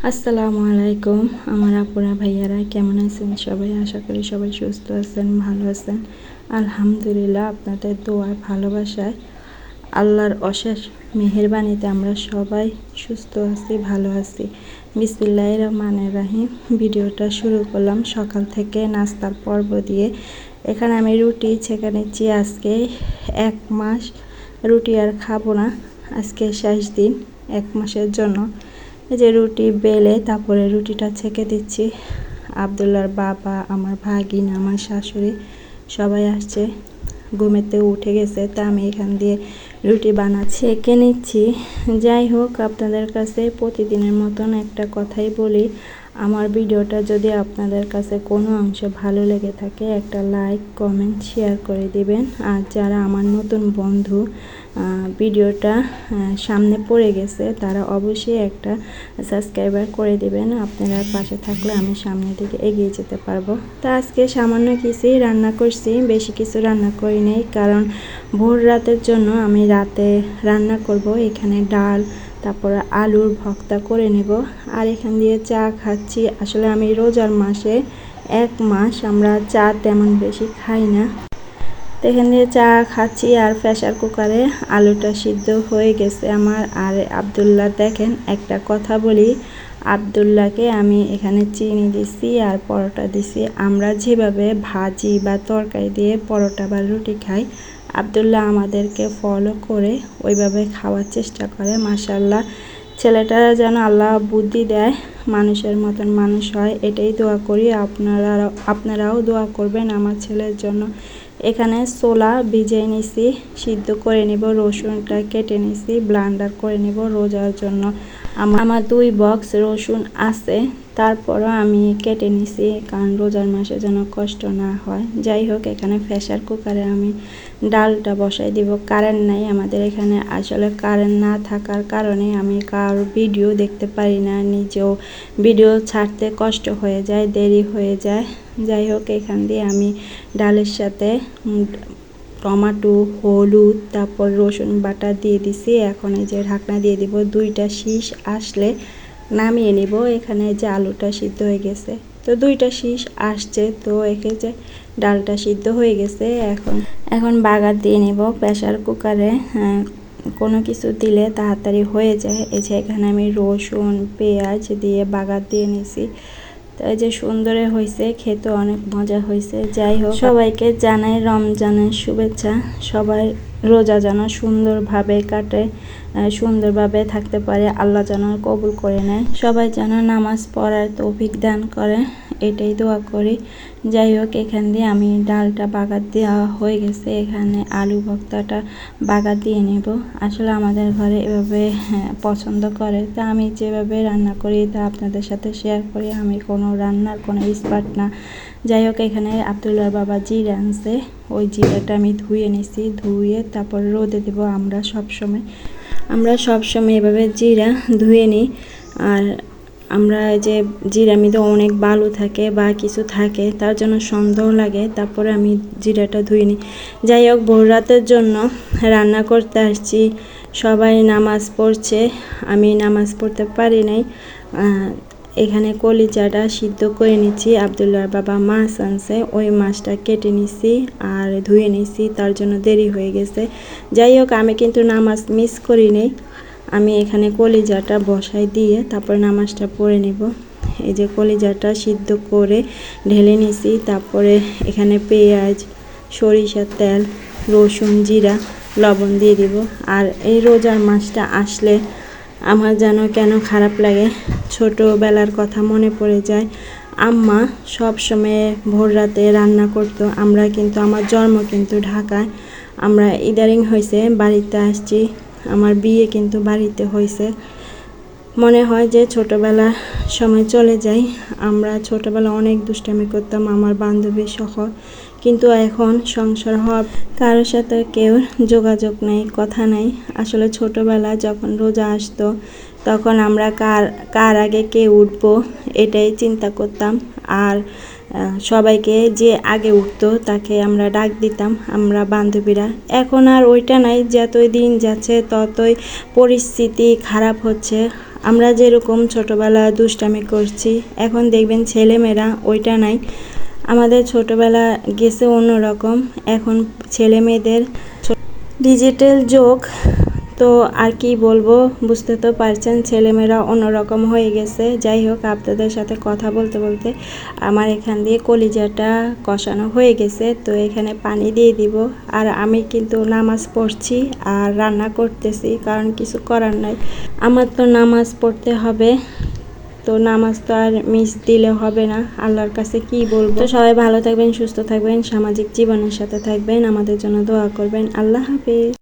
আসসালামু আলাইকুম আমার আপুরা ভাইয়ারা কেমন আছেন সবাই? আশা করি সবাই সুস্থ আছেন, ভালো আছেন। আলহামদুলিল্লাহ, আপনাদের দোয়া ভালোবাসায় আল্লাহর অশেষ মেহেরবানিতে আমরা সবাই সুস্থ আছি, ভালো আছি। বিসমিল্লাহির রহমানির রহিম। ভিডিওটা শুরু করলাম সকাল থেকে নাস্তার পর্ব দিয়ে। এখানে আমি রুটি ছেঁকে নিচ্ছি। আজকে 1 মাস রুটি আর খাবো না, আজকে শেষ দিন 1 মাসের জন্য। এই যে রুটি বেলে তারপরে রুটিটা ছেঁকে দিচ্ছি। আব্দুল্লাহর বাবা, আমার ভাগিন, আমার শাশুড়ি সবাই আসছে, ঘুমেতে উঠে গেছে, তা আমি এখান দিয়ে রুটি বানাচ্ছি, ছেঁকে নিচ্ছি। যাই হোক, আপনাদের কাছে প্রতিদিনের মতন একটা কথাই বলি, আমার ভিডিওটা যদি আপনাদের কাছে কোনো অংশ ভালো লেগে থাকে একটা লাইক, কমেন্ট, শেয়ার করে দিবেন। আর যারা আমার নতুন বন্ধু ভিডিওটা সামনে পড়ে গেছে তারা অবশ্যই একটা সাবস্ক্রাইবার করে দিবেন। আপনারা পাশে থাকলে আমি সামনের দিকে এগিয়ে যেতে পারবো। তা আজকে সামান্য কিছুই রান্না করছি, বেশি কিছু রান্না করি নাই, কারণ ভোর রাতের জন্য আমি রাতে রান্না করব। এখানে ডাল, তারপরে আলুর ভর্তা করে নেব। আর এখান দিয়ে চা খাচ্ছি। আসলে আমি রোজার মাসে 1 মাস আমরা চা তেমন বেশি খাই না, তো এখান দিয়ে চা খাচ্ছি। আর প্রেসার কুকারে আলুটা সিদ্ধ হয়ে গেছে আমার। আর আব্দুল্লাহ, দেখেন একটা কথা বলি, আব্দুল্লাহকে আমি এখানে চিনি দিছি আর পরোটা দিছি। আমরা যেভাবে ভাজি বা তরকারি দিয়ে পরোটা বা রুটি খাই, আব্দুল্লাহ আমাদেরকে ফলো করে ওইভাবে খাওয়ার চেষ্টা করে। মাশাআল্লাহ, ছেলেটা যেন আল্লাহ বুদ্ধি দেয়, মানুষের মতন মানুষ হয়, এটাই দোয়া করি। আপনারাও দোয়া করবেন আমার ছেলের জন্য। এখানে ছোলা ভিজিয়ে নিছি, সিদ্ধ করে নিব। রসুনটা কেটে নিছি, ব্লেন্ডার করে নিব রোজার জন্য। আমার 2 বক্স রসুন আছে, তারপরও আমি কেটে নিছি, কারণ রোজার মাসে যেন কষ্ট না হয়। যাই হোক, এখানে প্রেসার কুকারে আমি ডালটা বসাই দিব। কারেন্ট নাই আমাদের এখানে। আসলে কারেন্ট না থাকার কারণে আমি কারোর ভিডিও দেখতে পারি না, নিজেও ভিডিও ছাড়তে কষ্ট হয়ে যায়, দেরি হয়ে যায়। যাই হোক, এখান দিয়ে আমি ডালের সাথে টমেটো, হলুদ, তারপর রসুন বাটা দিয়ে দিছি। এখন এই যে ঢাকনা দিয়ে দিব, 2টা শীষ আসলে নামিয়ে নিব। এখানে যে আলুটা সিদ্ধ হয়ে গেছে, তো 2টা শীষ আসছে, তো একে যে ডালটা সিদ্ধ হয়ে গেছে। এখন বাগার দিয়ে নিব প্রেসার কুকারে। কোনো কিছু দিলে তাড়াতাড়ি হয়ে যায়। এই যে এখানে আমি রসুন, পেঁয়াজ দিয়ে বাগার দিয়ে নিছি। তো এই যে সুন্দরে হয়েছে, খেতে অনেক মজা হয়েছে। যাই হোক, সবাইকে জানাই রমজানের শুভেচ্ছা। সবাই রোজা যেন সুন্দরভাবে কাটে, সুন্দরভাবে থাকতে পারে, আল্লাহ যেন কবুল করে নেয়, সবাই যেন নামাজ পড়ার তৌফিক দান করে, এটাই দোয়া করি। যাই হোক, এখান দিয়ে আমি ডালটা বাগার দেওয়া হয়ে গেছে। এখানে আলু ভর্তাটা বাগার দিয়ে নেব। আসলে আমাদের ঘরে এভাবে পছন্দ করে, তা আমি যেভাবে রান্না করি তা আপনাদের সাথে শেয়ার করি। আমি কোনো রান্নার কোনো এক্সপার্ট না। যাই হোক, এখানে আব্দুল্লাহর বাবা জিরা আনছে, ওই জিরাটা আমি ধুয়ে নিছি। ধুয়ে তারপর রোদে দেবো। আমরা সবসময় এভাবে জিরা ধুয়ে নিই। আর আমরা যে জিরার মধ্যে অনেক বালু থাকে বা কিছু থাকে, তার জন্য সন্দেহ লাগে, তারপরে আমি জিরাটা ধুয়ে নিই। যাই হোক, ভোর রাতের জন্য রান্না করতে আসছি। সবাই নামাজ পড়ছে, আমি নামাজ পড়তে পারি নাই। এখানে কলিজাটা সিদ্ধ করে নিচ্ছি। আব্দুল্লাহর বাবা মাছ আনছে, ওই মাছটা কেটে নিচ্ছি আর ধুয়ে নিচ্ছি, তার জন্য দেরি হয়ে গেছে। যাই হোক, আমি কিন্তু নামাজ মিস করি নাই। আমি এখানে কলিজাটা বসাই দিয়ে তারপর নামাজটা পড়ে নেব। এই যে কলিজাটা সিদ্ধ করে ঢেলে নিছি। তারপরে এখানে পেঁয়াজ, সরিষার তেল, রসুন, জিরা, লবণ দিয়ে দিব। আর এই রোজার মাসটা আসলে আমার যেন কেন খারাপ লাগে, ছোটোবেলার কথা মনে পড়ে যায়। আম্মা সব সময় ভোর রাতে রান্না করতো। আমরা কিন্তু, আমার জন্ম কিন্তু ঢাকায়, আমরা ইদারিং হয়েছে বাড়িতে আসছি, আমার বিয়ে কিন্তু বাড়িতে হয়েছে। মনে হয় যে ছোটোবেলার সময় চলে যাই। আমরা ছোটোবেলা অনেক দুষ্টামি করতাম আমার বান্ধবী সহ, কিন্তু এখন সংসার হওয়ার কারোর সাথে কেউ যোগাযোগ নেই, কথা নেই। আসলে ছোটোবেলা যখন রোজা আসতো তখন আমরা কার আগে কে উঠবো এটাই চিন্তা করতাম। আর সবাইকে যে আগে উঠতো তাকে আমরা ডাক দিতাম, আমরা বান্ধবীরা। এখন আর ওইটা নাই। যতই দিন যাচ্ছে ততই পরিস্থিতি খারাপ হচ্ছে। আমরা যেরকম ছোটোবেলা দুষ্টামি করছি, এখন দেখবেন ছেলেমেয়েরা ওইটা নাই। আমাদের ছোটোবেলা গেছে অন্যরকম, এখন ছেলে মেয়েদের ডিজিটাল যুগ। তো আর কি বলবো, বুঝতে তো পারছেন, ছেলেমেয়েরা অন্যরকম হয়ে গেছে। যাই হোক, আপনাদের সাথে কথা বলতে বলতে আমার এখান দিয়ে কলিজাটা কষানো হয়ে গেছে। তো এখানে পানি দিয়ে দিব। আর আমি কিন্তু নামাজ পড়ছি আর রান্না করতেছি, কারণ কিছু করার নাই, আমার তো নামাজ পড়তে হবে। তো নামাজ তো আর মিস দিলে হবে না, আল্লাহর কাছে কি বলবো। তো সবাই ভালো থাকবেন, সুস্থ থাকবেন, সামাজিক জীবনের সাথে থাকবেন, আমাদের জন্য দোয়া করবেন। আল্লাহ হাফেজ।